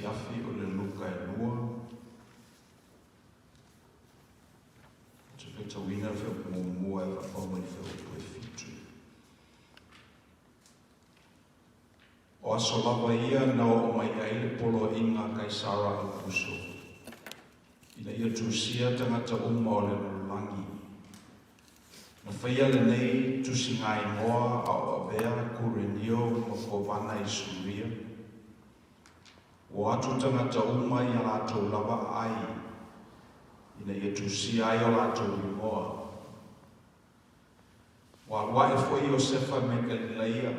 fiafi o le luka e lua. Te peta wina whea mua e whapama i whea upu e fitu. O aso lava ia na o mai aile polo inga Kaisara Augusto. Ina ia tusia tangata uma o le lulangi. Na whaia le nei tusi ngai moa au avea kurenio ma kovana i suria. O atu tangata uma i alatou lava ai. Ina ia tusi ai o latou i moa. Wa wae foi o sefa me Galileia.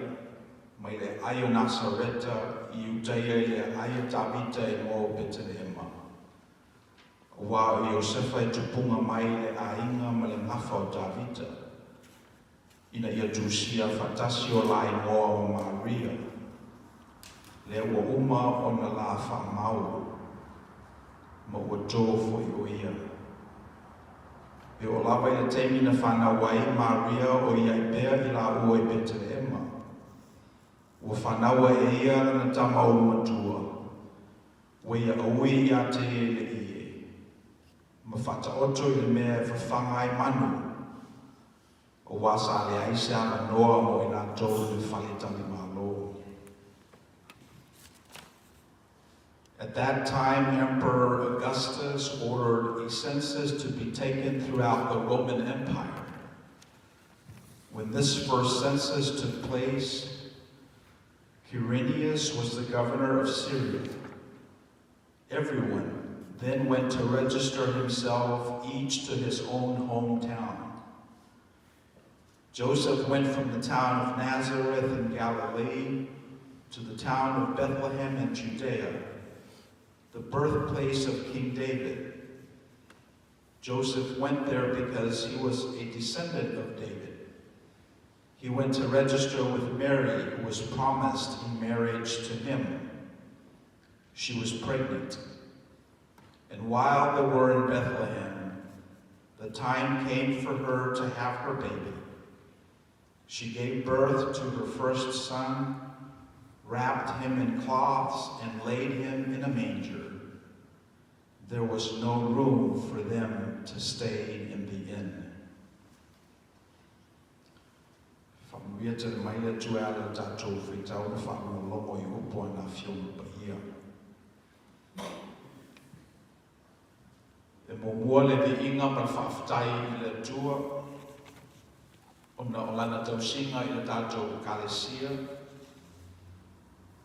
Mai le ai o Nasareta i utaia i le ai o Tabita e mo o Betelehema. Wa o Iosefa e tupunga mai le ainga ma le ngafa o Tabita. Ina ia tusia fatasi o lai moa o Maria. Le ua uma o na la whamau. Ma ua tō foi o ia. E o lawa i le teimi na whanawai Maria o ia i pēr i la ua i Betelehema. Ua whanaua e ia na tama o matua. Ua ia aui i a te le ie. Ma whata oto i le mea e whawhanga i manu. O wasa le aise ana noa mo i nā tō le whaletani malo. At that time, Emperor Augustus ordered a census to be taken throughout the Roman Empire. When this first census took place, Quirinius was the governor of Syria. Everyone then went to register himself, each to his own hometown. Joseph went from the town of Nazareth in Galilee to the town of Bethlehem in Judea, the birthplace of King David. Joseph went there because he was a descendant of David. He went to register with Mary, who was promised in marriage to him. She was pregnant. And while they were in Bethlehem, the time came for her to have her baby. She gave birth to her first son, wrapped him in cloths, and laid him in a manger. There was no room for them to stay in the inn. Whamuia te maile tuala tātou whitau na whanua lomo I upo ana whionu pahia. E mōmua le vi inga ma whaftai I le tua, o na o lana tausinga I le tātou kalesia,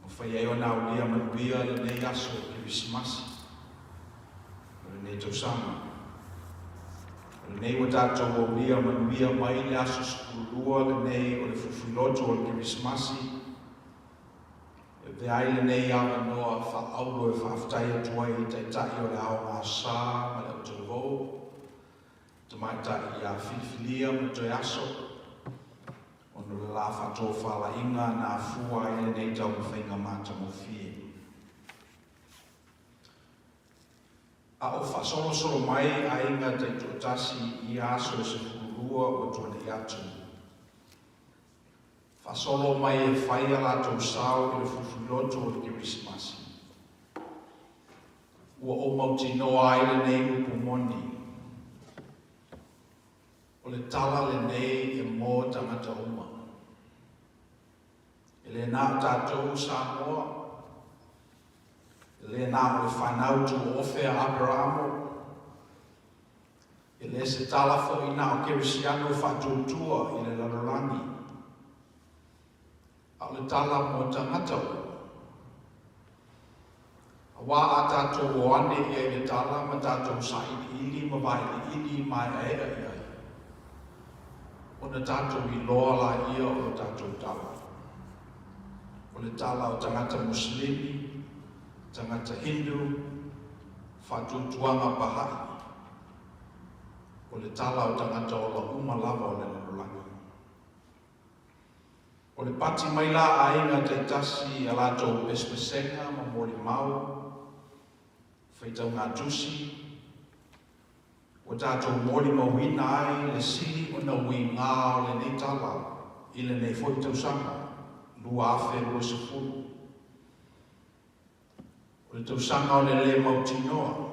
o whai eo nā ulia manuia le nei aso ki Krismasi, o le nei tausanga. O nei wa tātou o ulia manuia mai le aso skurua le nei o le fufuloto o le Krismasi, e te ai le nei awa noa whaaulo e whaftai atua I te tai o le ao ngā sā ma le o te rou, te mai tai I a whiwhilia ma te aso, o no le la whato whala inga nā fua I le nei tau mwhinga mata mo fie. A o whasolo solo mai a inga te tuatasi I aso e se furua o tuane I atu. Whasolo mai e whai ala tau sao I le fufuloto o le Kirismasi. Ua o mauti noa ai le nei upu moni. O le tala le nei e mō tangata uma. E le nā tātou Samoa. E le nā o le whanau tu ofe a Abrahamo. E le se tala fo I nā o Kerisiano whatutua I le lalorangi. A le tala mō tangata uma. A wā a tātou o ane I le tala ma tātou sa ili ma vai ili mai ea ia. O na tātou I loa la ia o tātou tala. O le tala o tangata Muslimi, tangata Hindu, whatutuanga Bahai. O le tala o tangata o la uma lava o le lalolanga. O le pati mai la a inga te tasi a lātou pespesenga ma mori mau, whaitau ngā tusi, o tātou mori mawina ai le sili o na ui ngā o le nei tala I le nei whaitau sanga, lua afe lua sefulu. O le tausanga o le mautinoa.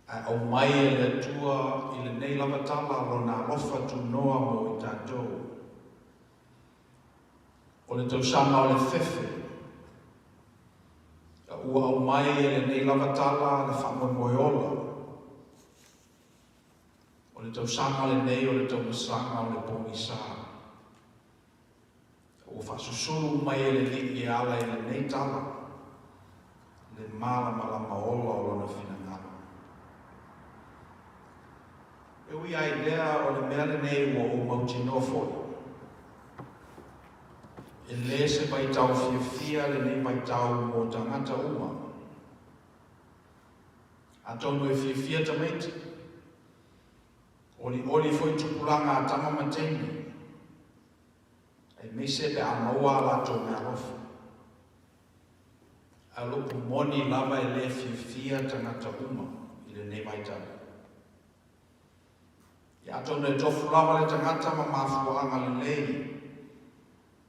Au mai le tua i le nei lava tala lo na lofa tu noa mo i tātou. O le tausanga o le fefe. Ua au mai le nei lava tala le whamoimoiola. O le tausanga le nei o le taumasanga o le pōmisa. Ua whasusuru mai le li i ala i le nei tala. Le mala malama ola o lona whinangana. E ui ai lea o le mea nei ua o mautinoa foi. E le se vai tau fia le nei vai tau mo tangata uma. A tonu e fia tamaiti. Oli foi tupulanga a tama mateni. E me se pe a maua la tō mea rofa. A lupu moni lava e le fia tangata uma i le nei vai tau. Ia tonu e tofu lava le tangata ma mafuanga le lei.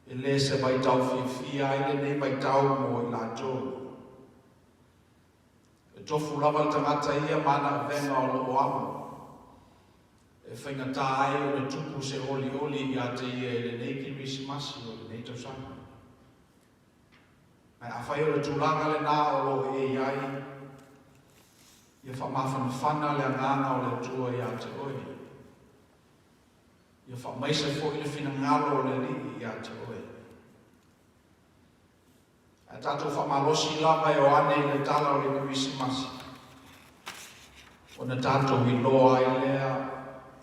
E le se vai tau fia i le nei vai tau mo i la tō. E tofu lava le tangata ia mana venga o lo amo. E whainga tā ai o le tupu se oli i a te ia e le nei ki misimasi o le nei tausanga. Mai a whai o le tūlanga le nā o lo e iai. Ia whamawhana le angana o le tua i a te oi. Ia whamaisa fo i le whina ngalo o le li i a te oi. A tātou whamalosi lava e o ane i le tala o le misimasi. O na tātou i loa i lea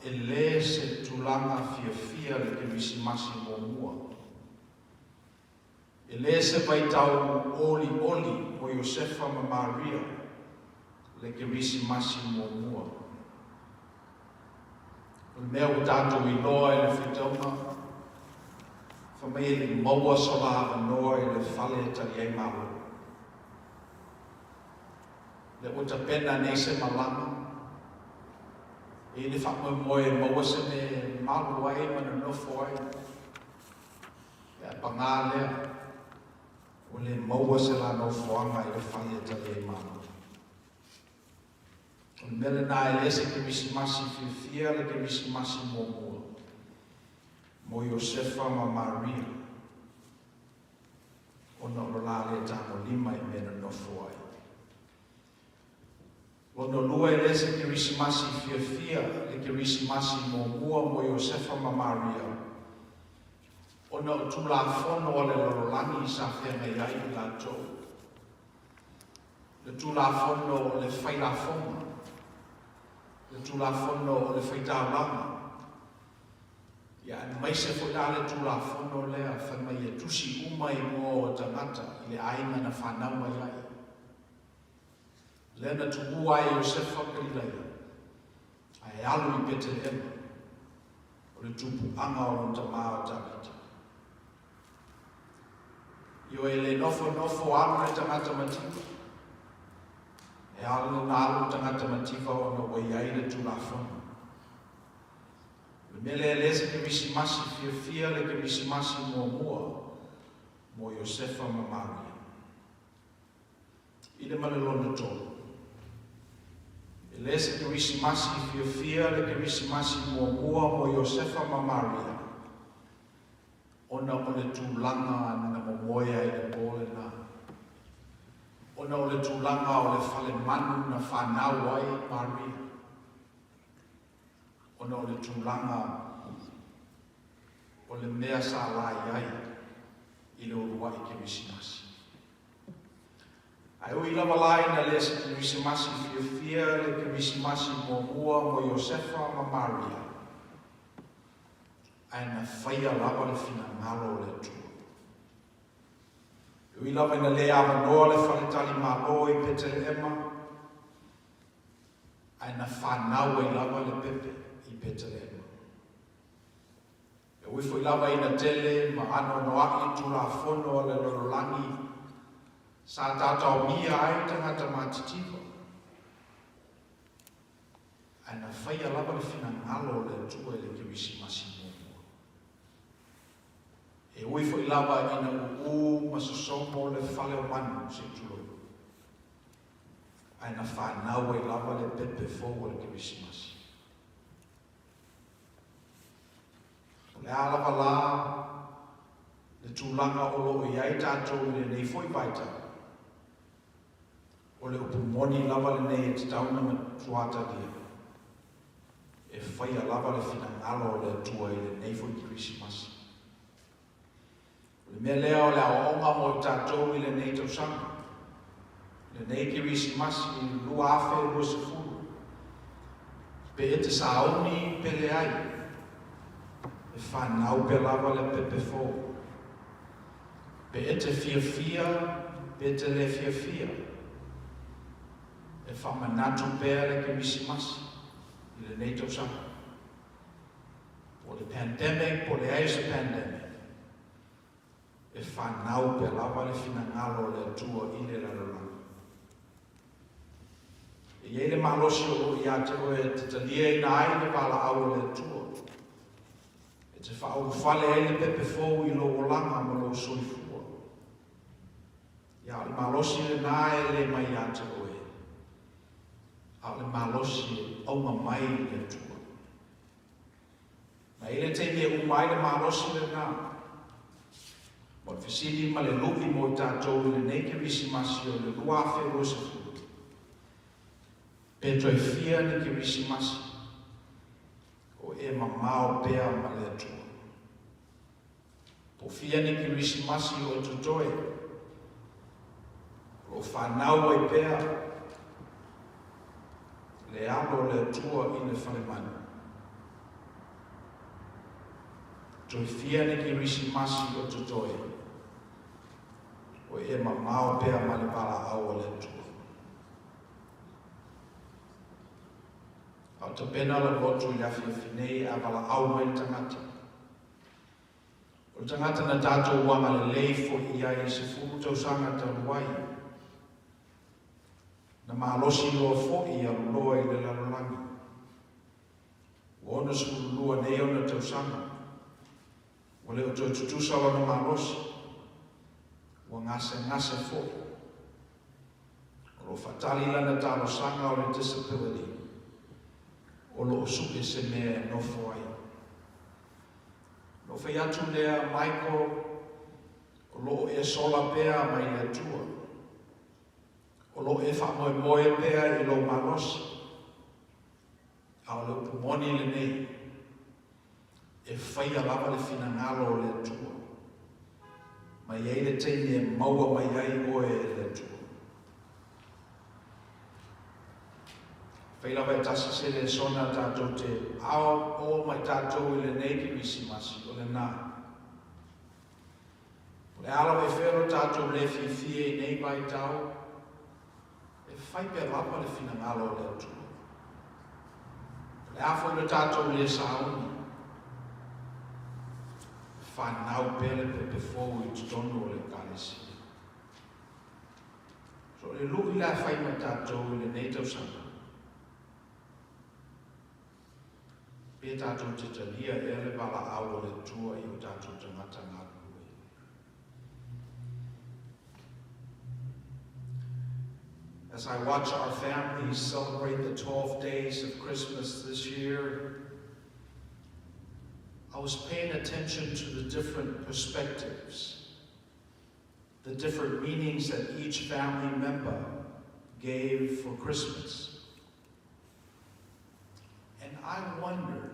e le se tūlanga fia le ke misimasi mo mua. E le se vai tau oli o Iosefa ma Maria le ke misimasi mo mua. O mea o tātou i loa e le whitauma, whamei le maua sola noa e le whale e tari ei maua. Le o ta pena nei se malama, e le whamoe maua se me malu ai mana nofo ai. E a pangā lea, o le maua se la nofo anga i le whale e tari ei maua. O mele nā e lese ke misimasi fia le ke misimasi mo mua. Mo Iosefa ma Maria. O na o la le tāmo lima i mena nofo ai. O na lua e lese ke misimasi fia le ke misimasi mo mua mo Iosefa ma Maria. O na o tula fono o le lorolani i sa whenga iai i la tō. Le tula fono o le whaila fonga. Le tulafono o le whaitāranga. Ia mai se whaita le tulafono lea whanmai e tusi umai mo o tangata i le ainga na whanaua iai. Lea na tuku ai o se whakailai. Ai alu i pete ema. O le tupu anga o nta maa o tāpita. Io e le nofo alu le tangata matika. E alu na alu tangata matifa o na wai ai le tulafono. Le mele e lese ke misimasi fia le ke misimasi mo mua mo Iosefa ma Maria. I le malelona tō. E lese ke misimasi fia le ke misimasi mo mua mo Iosefa ma Maria. Ona o le tūlanga na momoia i le pōle nā. Ona o le tūlanga o le whale manu na whanau ai Maria. Ona o le tūlanga o le mea sa lai ai i le urua i ke misimasi. Ai ui lava lai na lese ke misimasi fia le ke misimasi mo mua mo Iosefa ma Maria. Ai na whaia lava le whina ngalo le tū. Ui lava ina le awa noa le whanetali malo i pete le ema. Ai na whanau i lava le pepe i pete le ema. E ui fwoi lava ina tele ma ano noa i tula fono le lorolangi. Sa tātau mia ai tangata mātitiwa. Ai na whaia lava le whina ngalo le tua le ke misimasi mo. E ui fo I lava ina u masosomo le fale o manu se tulo. Ai na whanau e lava le pepe fōu le Kirisimasi. Le alava la le tūlanga o lo iai tātou le nei foi vaita. O le upumoni lava le nei e te tauna ma tuata dia. E whaia lava le finangalo le tua I le nei foi Kirisimasi. Le mea lea o le aonga mo tātou I le nei tausanga. Le nei Kirisimasi I lua afe lua sefuru. Pe e te saoni pe le ai. E whanau pe lava le pepe fōu. Pe e te fia, pe te le fia. E whamanatu pēr le Kirisimasi I le nei tausanga. Po le pandemic, po le aisa pandemic. E whanau pe lava le finangalo le tua I le lalolanga. E iei le malosi o ia te oe te talia I nai le pala au le tua. E te whau whale e le pepe fōu I lo olanga ma lo soifua. Ia le malosi le nae le mai ia te oe. A le malosi au mai le tua. Ma ele te mea umai le malosi le nā. Mo le fesili ma le luki mo tātou le nei Kirisimasi o le lua afe o se fu. Pe toi fia ni Kirisimasi. O e mamao pea ma le tua. Po fia ni Kirisimasi o tutoe. O whanau e pea. Le alo le tua I le whalemanu. Toi fia ni Kirisimasi o tutoe. O e mamao pea ma le pala au le tua. Au te pena la rotu I awhia whinei a pala au mai tangata. O tangata na tātou wanga le leifo I ai se furu tausanga taruai. Na maalosi loa fo'i a loa I le lalolangi. Ona suru lua nei ona tausanga. O le o toi tutusa wa na maalosi. Wa ngase fo'i. O lo fatali lana tālo sanga o le disability. O lo suke se mea no fo'i. No fei atu lea Michael. O lo e sola pea mai le tua. O lo e whamoe pea I lo malosi. A o le upumoni le nei. E whaia lava le finangalo le tua. Mai ei le teine e maua mai ai oe le tua. Whai lava e tasi se le sona tātou te ao o mai tātou I le nei Kirisimasi o le nā. O le ala e whero tātou le fie I nei mai tau. Whai pe lapa le finangalo le tua. Le afo le tātou le sauni. Whanau pele pepe fōu I tutono le kalesi. So le luhi la whai ma tātou le nei tausanga. Pe tātou te talia e le wala au le tua I o tātou tangata ngā kue. As I watch our families celebrate the 12 days of Christmas this year, I was paying attention to the different perspectives, the different meanings that each family member gave for Christmas. And I wondered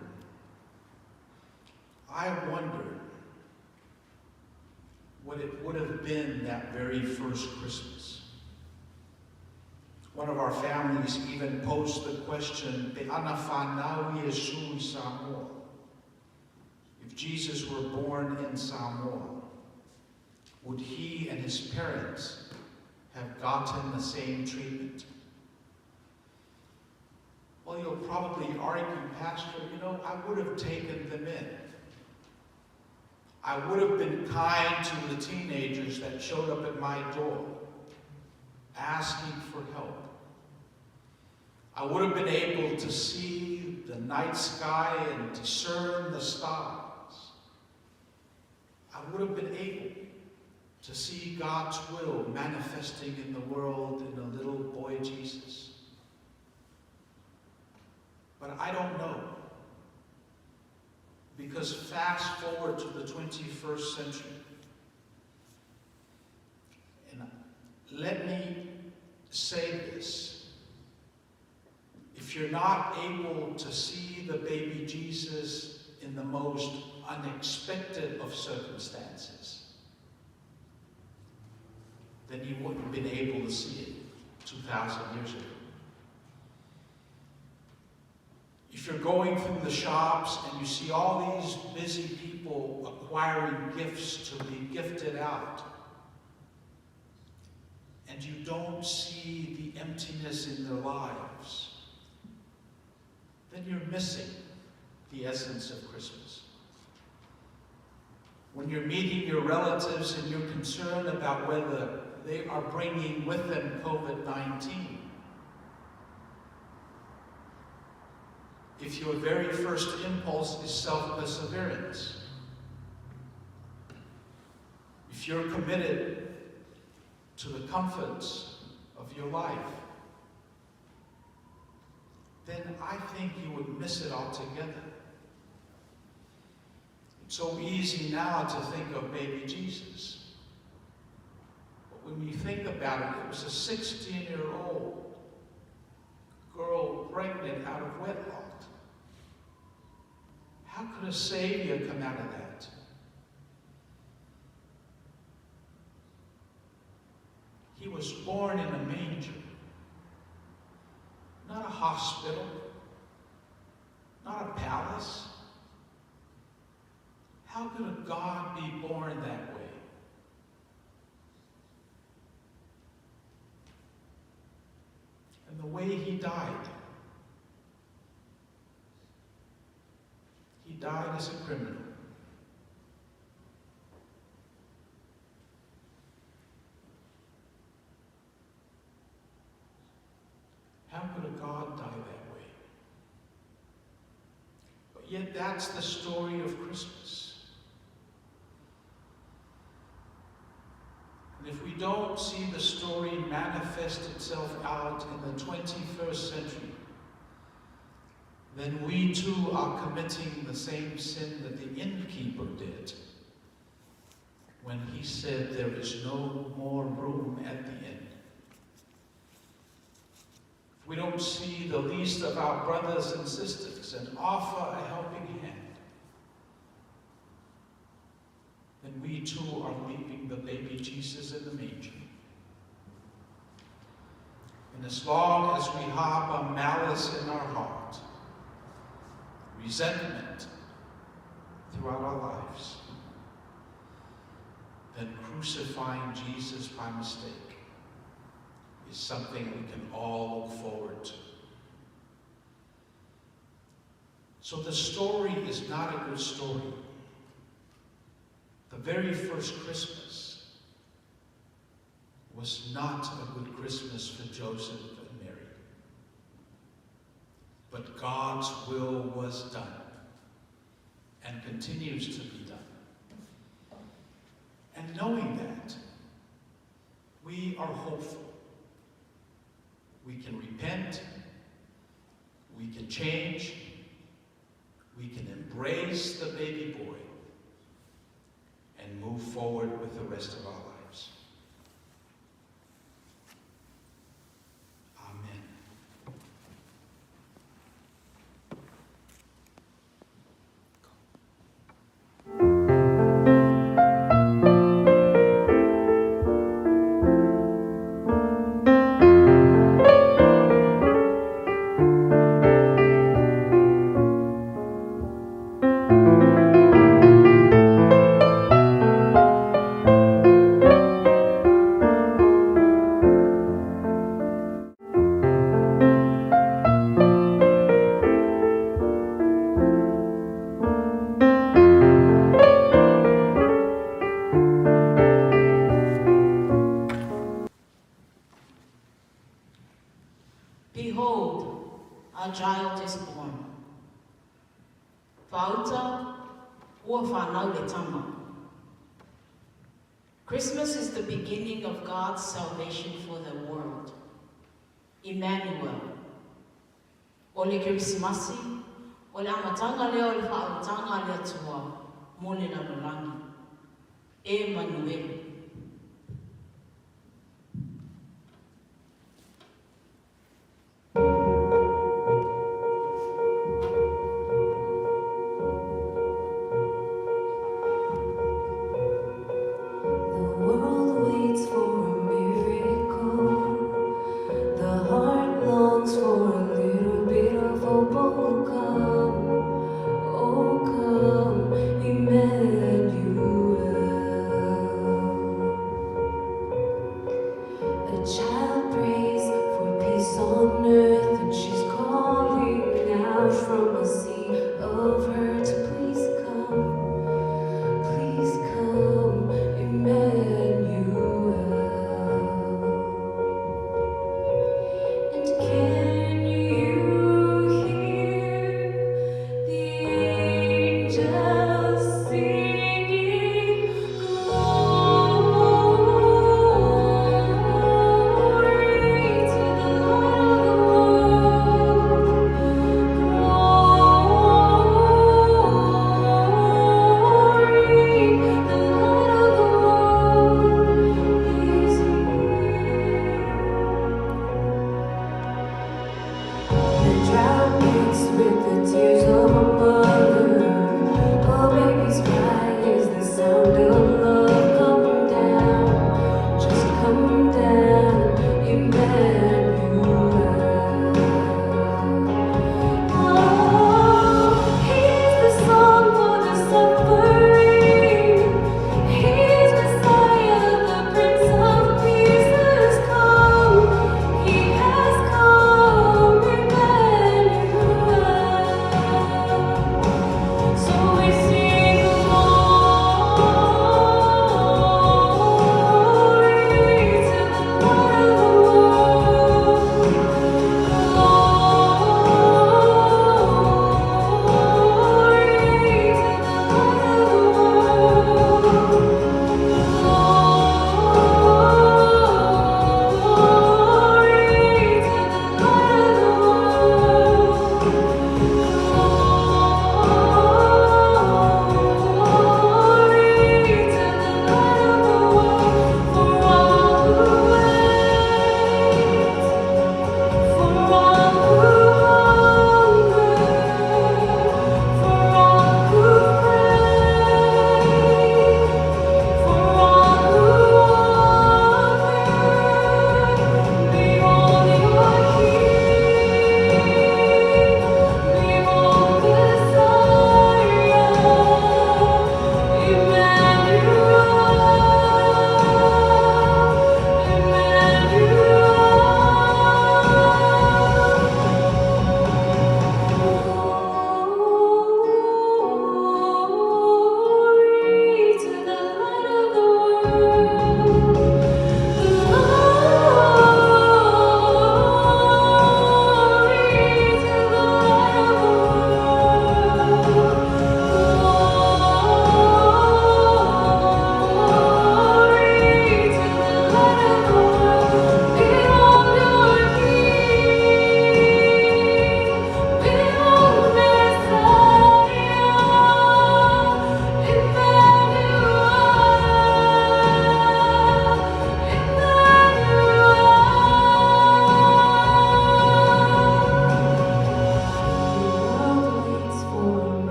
what it would have been that very first Christmas. One of our families even posed the question, Pe ana whanau Iesu I Samoa. If Jesus were born in Samoa, would he and his parents have gotten the same treatment? Well, you'll probably argue, Pastor, I would have taken them in. I would have been kind to the teenagers that showed up at my door, asking for help. I would have been able to see the night sky and discern the stars. I would have been able to see God's will manifesting in the world in a little boy Jesus. But I don't know. Because fast forward to the 21st century, and let me say this. If you're not able to see the baby Jesus in the most unexpected of circumstances, then you wouldn't have been able to see it 2,000 years ago. If you're going through the shops and you see all these busy people acquiring gifts to be gifted out, and you don't see the emptiness in their lives, then you're missing the essence of Christmas. When you're meeting your relatives and you're concerned about whether they are bringing with them COVID-19, if your very first impulse is self-perseverance, if you're committed to the comforts of your life, then I think you would miss it altogether. It's so easy now to think of baby Jesus. But when you think about it, it was a 16-year-old girl pregnant out of wedlock. How could a Savior come out of that? He was born in a manger, not a hospital, not a palace. How could a God be born that way? And the way he died as a criminal. How could a God die that way? But yet that's the story of Christmas. And if we don't see the story manifest itself out in the 21st century, then we too are committing the same sin that the innkeeper did when he said there is no more room at the inn. If we don't see the least of our brothers and sisters and offer a helping hand, then we too are leaving the baby Jesus in the manger. And as long as we harbor malice in our heart, resentment throughout our lives, then crucifying Jesus by mistake is something we can all look forward to. So the story is not a good story. The very first Christmas was not a good Christmas for Joseph and Mary. But God's will was done and continues to be done. And knowing that, we are hopeful. We can repent, we can change, we can embrace the baby boy and move forward with the rest of our lives. Amen. Behold, a child is born. Fauta, ua whanau le tama. Christmas is the beginning of God's salvation for the world. Emmanuel. Ole Krismasi, ole amatanga leo le whaatanga lea tua, mole na nolangi. Emmanuel.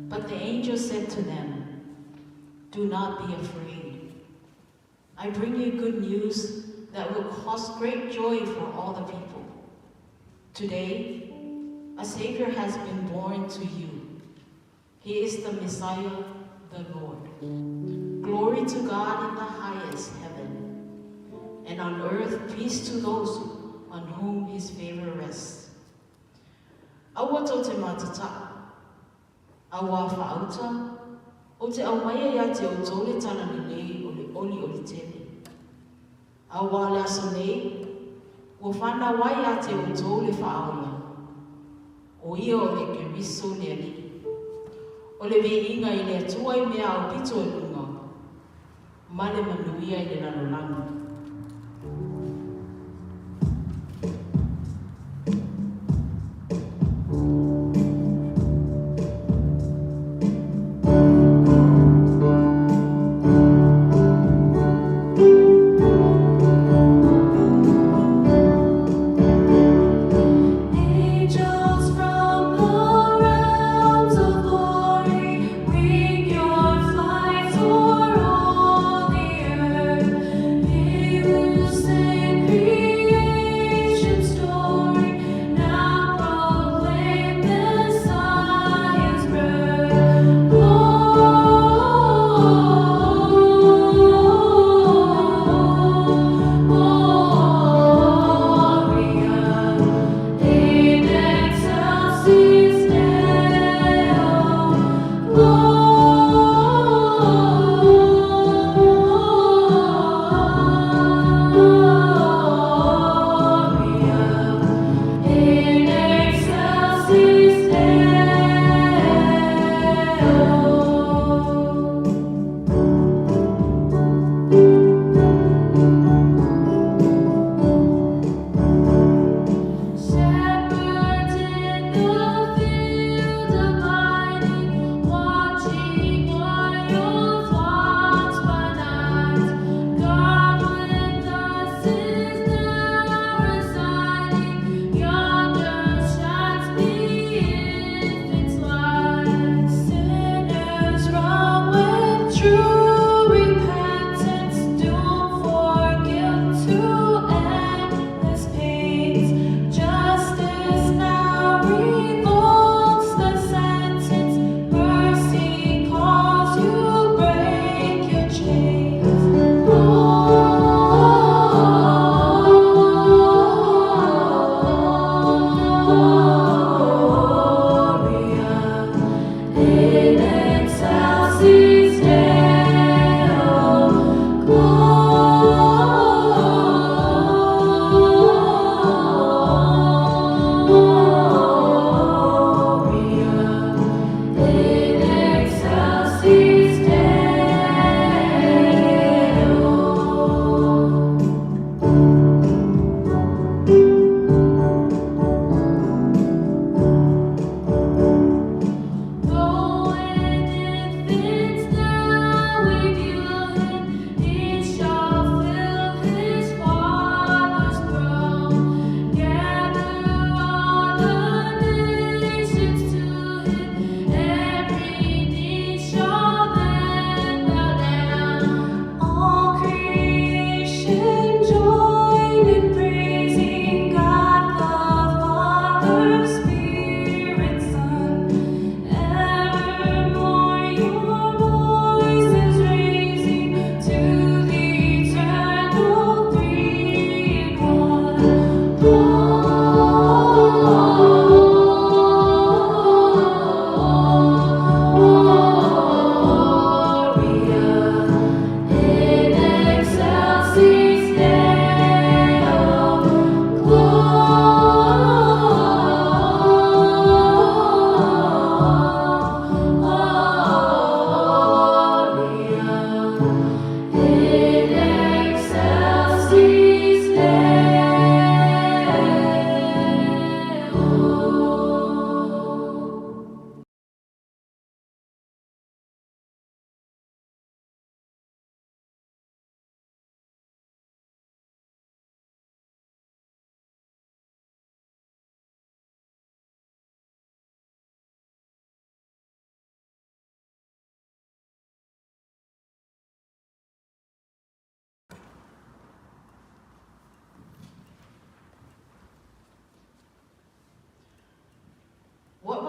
But the angel said to them, "Do not be afraid. I bring you good news that will cause great joy for all the people. Today, a Savior has been born to you. He is the Messiah, the Lord. Glory to God in the highest heaven, and on earth peace to those on whom his favor rests. Aua tau te matata, aua whaauta, o te au maia ia te o tole tana ni nei o le oli o le tele. Aua le aso nei, ua whana wai a te o tole whaola, o ia o le keriso le ali. O le vei inga i le atua i mea au pito e lunga, ma le manuia i le lalolanga. Bring your flight o'er all the earth.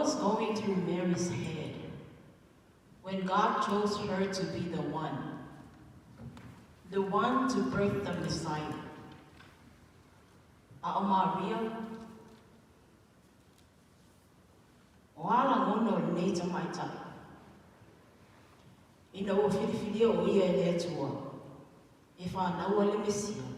was going through Mary's head when God chose her to be the one to birth the Messiah? A Maria, wala ngono neta maita. Ina o filifili o ia ele atua. Ifa na wale Mesia.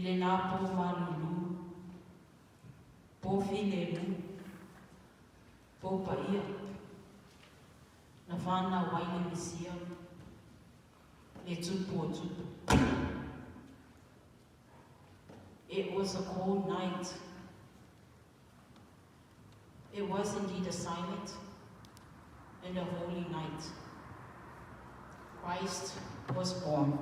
le nā pō malulu, pō whilemu, pō paia, na whāna waile misia, le tupu o tupu. It was a cold night. It was indeed a silent and a holy night. Christ was born.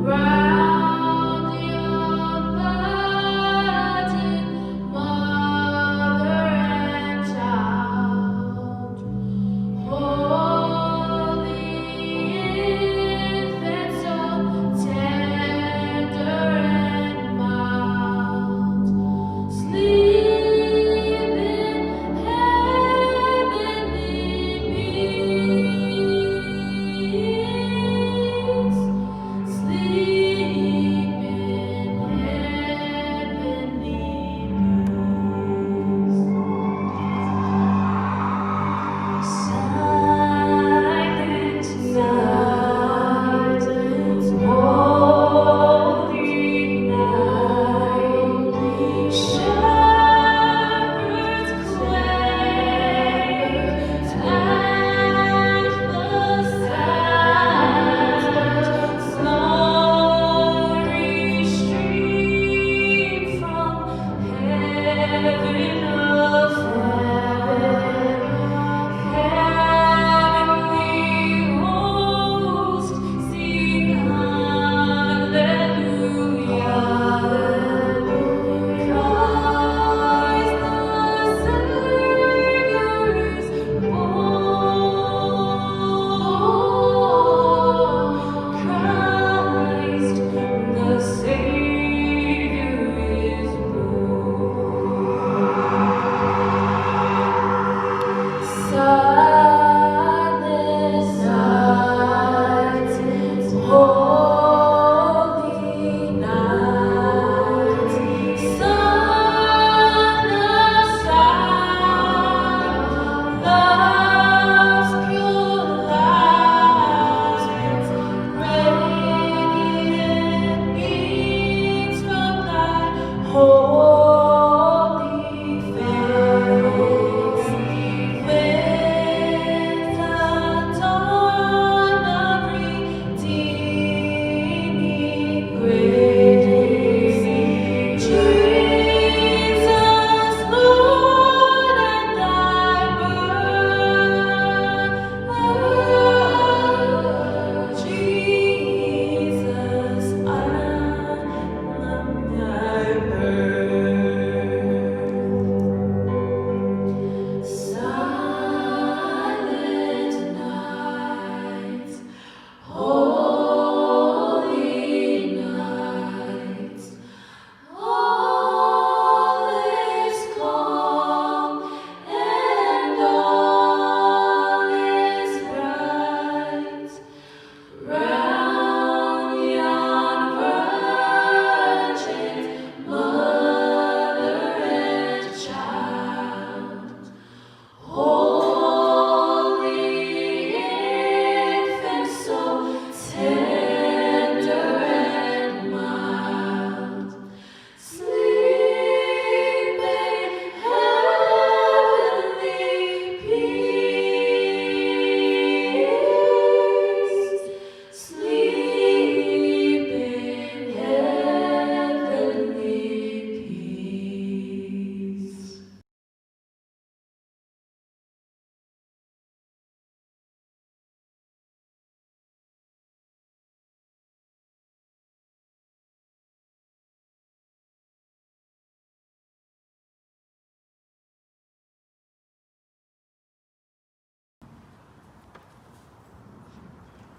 Right.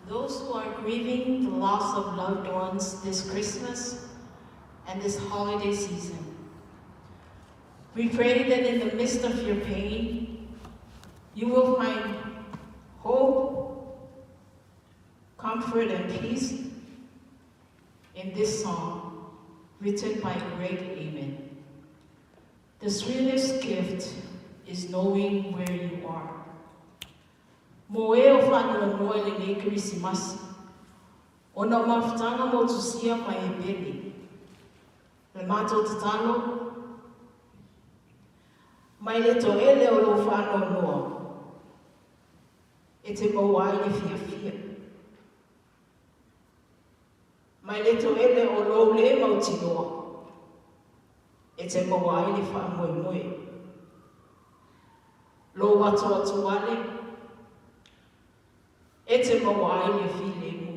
those who are grieving the loss of loved ones this Christmas and this holiday season. We pray that in the midst of your pain, you will find hope, comfort, and peace in this song written by Greg Amen. The sweetest gift is knowing where you are. Mo e o whanua noa le nei Krismasi, o na mawhitanga mo tusia mai e peli. Le mātou tatalo, mai le to ele o lo whanua noa, e te maua i fia fia. Mai le to ele o lo le mauti noa, e te maua i wha moe. Lo watu atu wale, e te maua i file mu.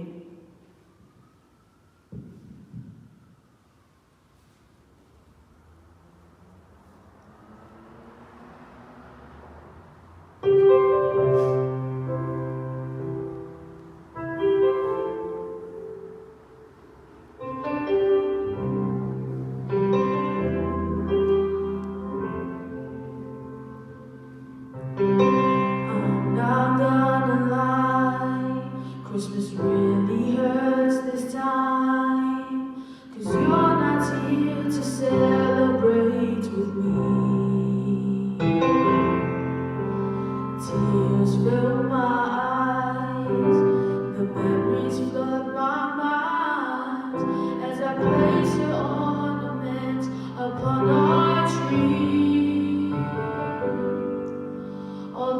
Christmas really hurts this time, 'cause you're not here to celebrate with me. Tears fill my eyes, the memories flood my mind, as I place your ornament upon our tree. All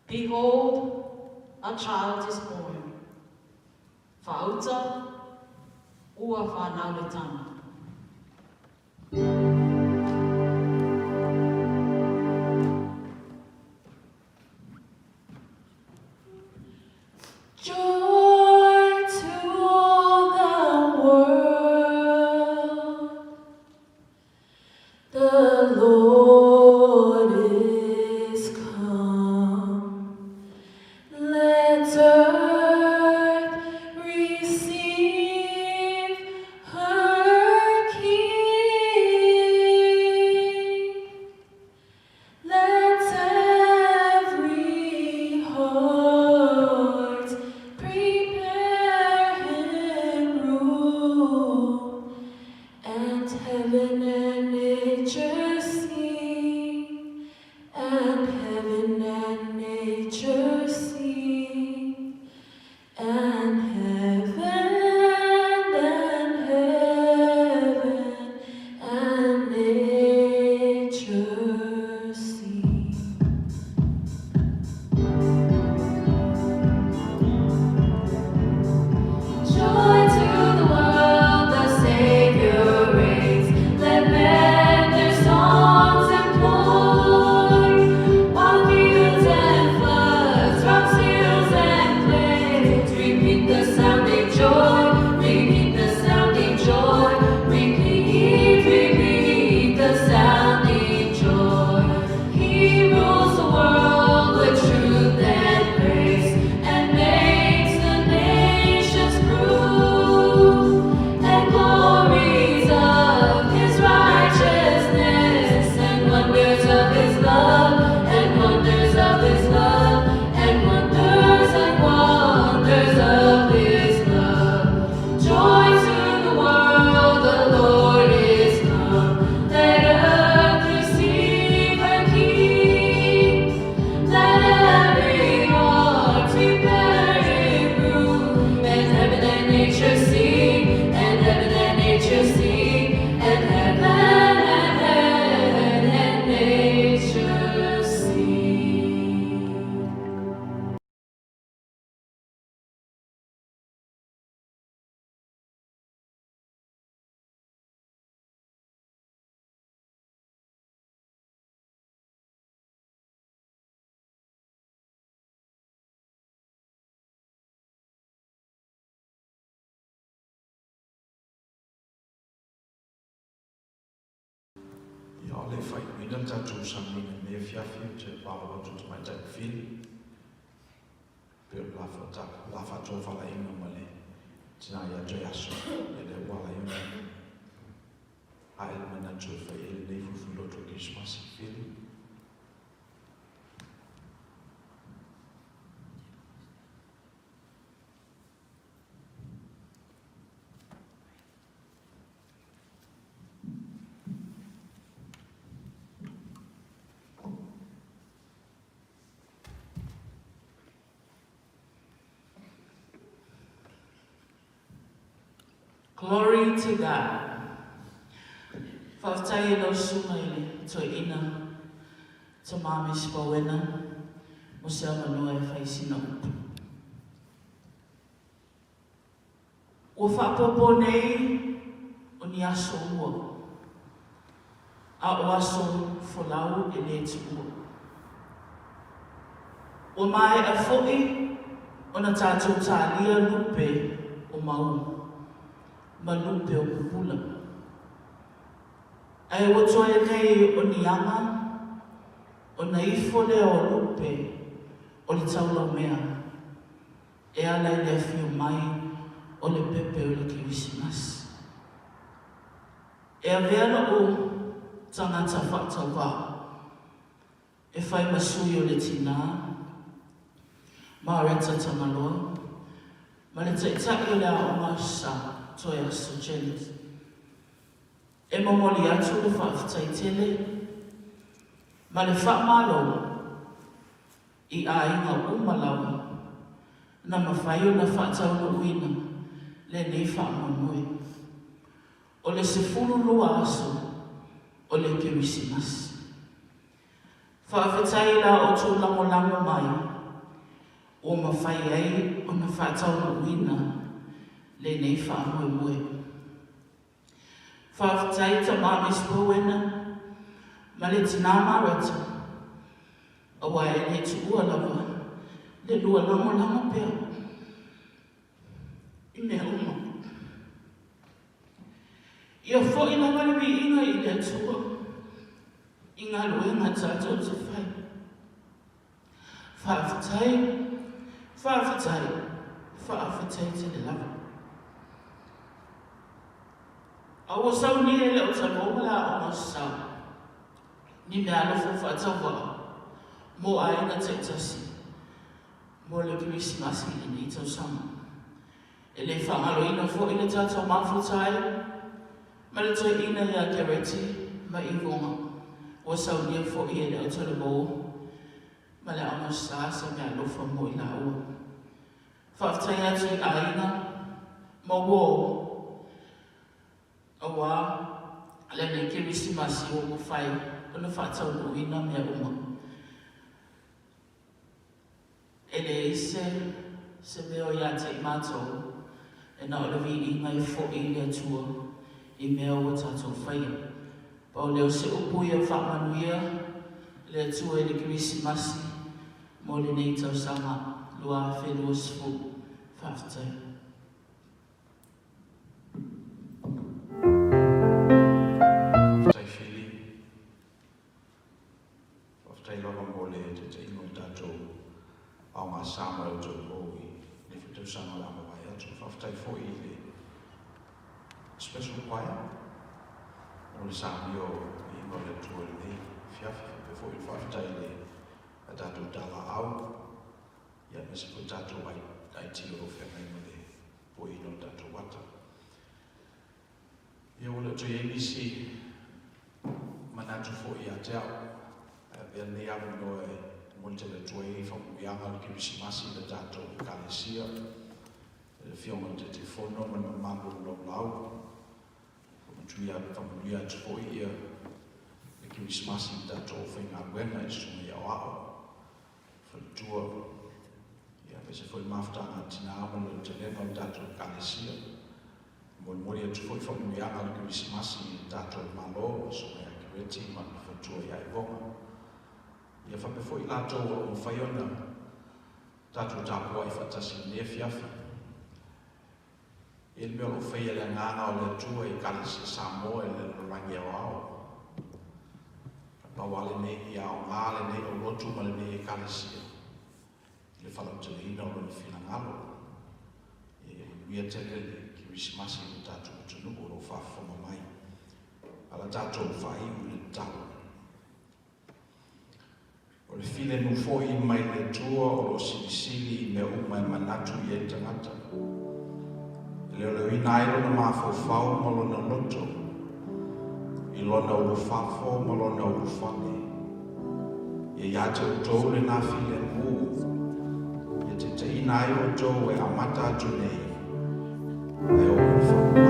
Behold, a child is born. Fa'auta, ua whanau le tama. Joy to all the world, the Lord is come. Let earth receive her King. Let every heart prepare him room, and heaven and nature sing, and heaven and nature sing, and heaven and nature sing. Joy to the world, the Savior reigns. Let men their songs employ, while fields and floods, rocks, hills and plains repeat the sounding joy, repeat the sounding joy, repeat the sounding joy. He rules the world with truth and grace, and makes the nations prove and glories of his righteousness, and wonders of his love, and wonders of his love, and wonders of his love. Joy to the world, the Lord is come. Let earth receive her King. Let every heart prepare him room, and heaven and nature sing, and heaven and nature sing, and heaven and nature sing. Ia o le whaimina tatou samina me fiafi te pāua tutu mai tai whili. Pero la whatoa whala inga male. Tina ia toi aso, e le wala inga. A ele mana tue whai ele nei fufulo to Christmas whili. Glory to God. Whaftai no sumaili to ina to mami spawena mo se manua e whaisina upu. O whapopo nei o ni aso ua. A o aso folau e le tu ua. O mai a fo'i o na tātou tālia lupe o mau. Malupe o pupula. Ai o toe nei o nianga, o na ifo le o lupe o le taula mea. E ala i le afio mai o le pepe o le Kirisimas. E a veana o tangata whaktawa. E whai masui o le tina, maareta tamaloa, ma le taitaki o le a o masa. Toya Sujelit. E momoli atu le whaftaitele, ma le whamalo i a inga umalawa, na mawhaio na whatau no uina, le nei whamonoi. O le sefulu lua aso, o le Kirisimas. Whaafetai la o tū lango mai, o mawhai ai o na whātau na uina le nei wha mue. Whawhitai ta māmi spōwena ma le tina marata a wai e ne tu ua lava le lua lamo pia I mea uma. Ia fo ina wale mi inga I le atua I ngā luenga tātou te whai. Whawhitai te le lava. Awa sau ni e leo ta mōmala o ngā sau. Ni mea alofo whātau wā. Mō aina te tasi. Mō le Kirisimasi I ni tau sama. E le whangalo ina fo ina tātou mawhutai. Ma le toi ina ia kereti ma I vonga. O sau ni e fo I e leo ta le mō. Ma le ama sa mea alofa mō I la ua. Whawhitai atu I aina. Ma wō. Awa, le ne Kirisimasi o whai, o na whātau no ina mea uma. E le ise, se meo ia te I mātou, e na o le vi I ngai fo I le atua, I mea o tātou whaia. Pa o leo se upui a whamanuia, le atua e le Kirisimasi, mo le nei tau sanga, lua whenua sifu, whawhitai. Sama o tō hoi, ne whetau sama la mawai atu, whawhitai fo I le special choir, o le sami o I ingo le tua le nei, whiawhi, pe fo I whawhitai le a tātou tala au, ia me se po tātou ai tio o whengai me le po I no tātou wata. Ia o le tui emisi, manatu fo I a te au, pia nei alu no e Monte le tuai whamuianga le Kirisimasi le tātou kalesia, le whionga te whono ma na mambo no lau, whamuia atu fo ia le Kirisimasi le tātou whainga wena I sunga I ao, whalutua, ia pese fo I mawhtanga tina ama le te lewa le tātou kalesia, mori atu fo I whamuianga le Kirisimasi le tātou malo, sunga ia kireti ma na whatua ia I vonga. Ia whape fo I lātou o whaiona tātou tāpua I whatasi ne whiawhi. E mea o whaia le ngāna o le tua I kalisi Samoa e le rangi au ao. Pawale nei I ao ngāle nei o lotu ma le nei I kalisia. Le whalau te le ina o le whina ngalo. E mea tele le Kirisimasi le tātou tunu o lo whawhama mai. Ala tātou whai u le tau. O le file nu fo I mai le tua o lo silisili I mea uma e manatu I e tangata. Leo leo ina ailo na mawhau ma lo na loto. I lona ulu whafo ma lo na ulu whane. Ia iate o tau le na file mu. Ia te ina ailo tau e amata atu nei. E o ulu whau.